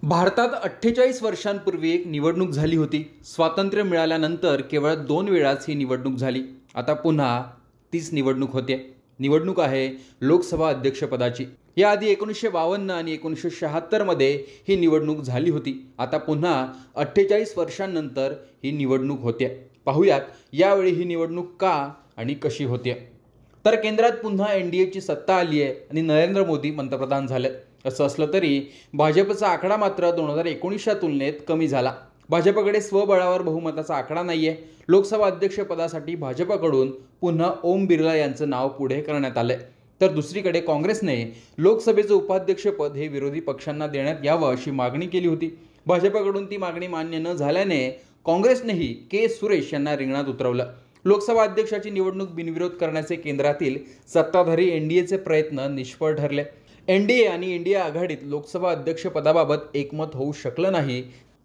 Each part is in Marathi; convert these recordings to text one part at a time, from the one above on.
भारतात 48 वर्षांपूर्वी एक निवडणूक झाली होती। स्वातंत्र्य मिळाल्यानंतर केवळ 2 वेळाच ही निवडणूक झाली। आता पुन्हा तीच निवडणूक होते। निवडणूक आहे लोकसभा अध्यक्षपदाची। याआधी 1952 आणि 1976 मध्ये ही निवडणूक झाली होती। आता पुन्हा 48 वर्षांनंतर ही निवडणूक होते। पाहूयात यावेळी ही निवडणूक का आणि कशी होते। तर केंद्रात पुन्हा एनडीएची सत्ता आली आहे आणि नरेंद्र मोदी पंतप्रधान झाले। असं असलं तरी भाजपचा आकडा मात्र 2019च्या तुलनेत कमी झाला। भाजपकडे स्वबळावर बहुमताचा आकडा नाहीये। लोकसभा अध्यक्षपदासाठी भाजपकडून पुन्हा ओम बिर्ला यांचं नाव पुढे करण्यात आलंय। तर दुसरीकडे काँग्रेसने लोकसभेचं उपाध्यक्षपद हे विरोधी पक्षांना देण्यात यावं अशी मागणी केली होती। भाजपकडून ती मागणी मान्य न झाल्याने काँग्रेसनेही के सुरेश यांना रिंगणात उतरवलं। लोकसभा अध्यक्षाची निवडणूक बिनविरोध करण्याचे केंद्रातील सत्ताधारी एनडीएचे प्रयत्न निष्फळ ठरले। एनडीए आणि इंडिया आघाडीत लोकसभा अध्यक्षपदाबाबत एकमत होऊ शकलं नाही।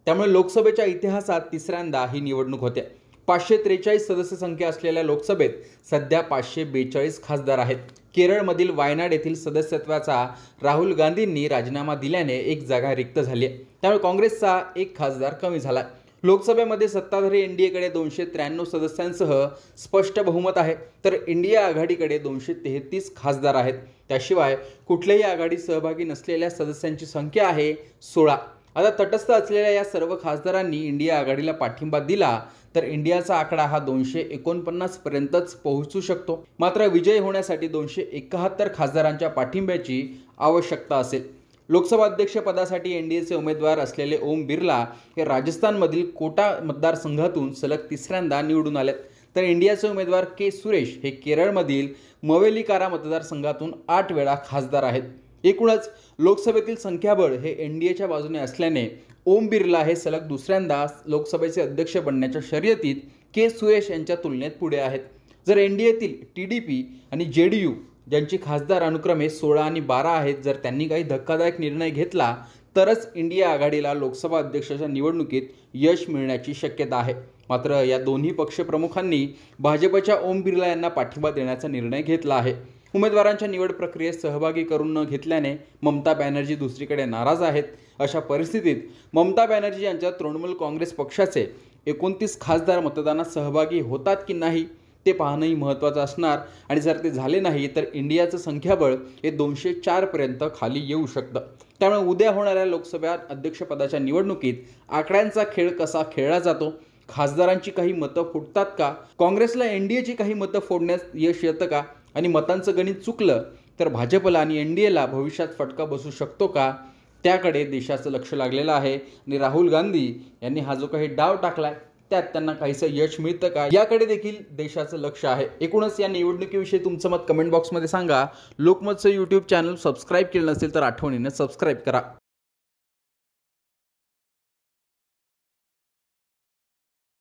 त्यामुळे लोकसभेच्या इतिहासात तिसऱ्यांदा ही निवडणूक होते। 543 सदस्य संख्या असलेल्या लोकसभेत सध्या 542 खासदार आहेत। केरळमधील वायनाड येथील सदस्यत्वाचा राहुल गांधींनी राजीनामा दिल्याने एक जागा रिक्त झाली आहे। त्यामुळे काँग्रेसचा एक खासदार कमी झाला। लोकसभेमध्ये सत्ताधारी एनडीएकडे 293 सदस्यांसह स्पष्ट बहुमत आहे, तर इंडिया आघाडीकडे 233 खासदार आहेत। त्याशिवाय कुठल्याही आघाडीत सहभागी नसलेल्या सदस्यांची संख्या आहे 16। आता तटस्थ असलेल्या या सर्व खासदारांनी इंडिया आघाडीला पाठिंबा दिला तर इंडियाचा आकडा हा 249 पर्यंतच पोहोचू शकतो। मात्र विजय होण्यासाठी 271 खासदारांच्या पाठिंब्याची आवश्यकता असेल। लोकसभा अध्यक्षपदासाठी एनडीएचे उमेदवार असलेले ओम बिर्ला हे राजस्थानमधील कोटा मतदारसंघातून सलग तिसऱ्यांदा निवडून आलेत, तर इंडियाचे उमेदवार के सुरेश हे केरळमधील मवेलिकारा मतदारसंघातून 8 वेळा खासदार आहेत। एकूणच लोकसभेतील संख्याबळ हे एनडीएच्या बाजूने असल्याने ओम बिर्ला हे सलग दुसऱ्यांदा लोकसभेचे अध्यक्ष बनण्याच्या शर्यतीत के सुरेश यांच्या तुलनेत पुढे आहेत। जर एनडीएतील टीडीपी आणि जेडीयू ज्यांची खासदार अनुक्रमे 16 आणि 12 आहेत, जर त्यांनी काही धक्कादायक निर्णय घेतला तरच इंडिया आघाडीला लोकसभा अध्यक्षाच्या निवडणुकीत यश मिळण्याची शक्यता आहे। मात्र या दोन्ही पक्षप्रमुखांनी भाजपच्या ओम बिर्ला यांना पाठिंबा देण्याचा निर्णय घेतला आहे। उमेदवारांच्या निवड प्रक्रियेत सहभागी करून न घेतल्याने ममता बॅनर्जी दुसरीकडे नाराज आहेत। अशा परिस्थितीत ममता बॅनर्जी यांच्या तृणमूल काँग्रेस पक्षाचे 29 खासदार मतदानात सहभागी होतात की नाही ते पाहणंही महत्त्वाचं असणार आणि जर ते झाले नाही तर इंडियाचं संख्याबळ हे 204 पर्यंत खाली येऊ शकतं। त्यामुळे उद्या होणाऱ्या लोकसभा अध्यक्षपदाच्या निवडणुकीत आकड्यांचा खेळ कसा खेळला जातो, खासदारांची काही मतं फुटतात का, काँग्रेसला एनडीएची काही मतं फोडण्यास यश येतं का आणि मतांचं गणित चुकलं तर भाजपला आणि एनडीएला भविष्यात फटका बसू शकतो का, त्याकडे देशाचं लक्ष लागलेलं आहे। आणि राहुल गांधी यांनी हा जो काही डाव टाकलाय त्यात त्यांना काहीसं यश मिळतं का याकडे देखील देशाचं लक्ष आहे। एकूणच या निवडणुकीविषयी तुमचं मत कमेंट बॉक्समध्ये सांगा। लोकमतचं यूट्यूब चॅनल सबस्क्राईब केलं नसेल तर आठवणीने सबस्क्राईब करा।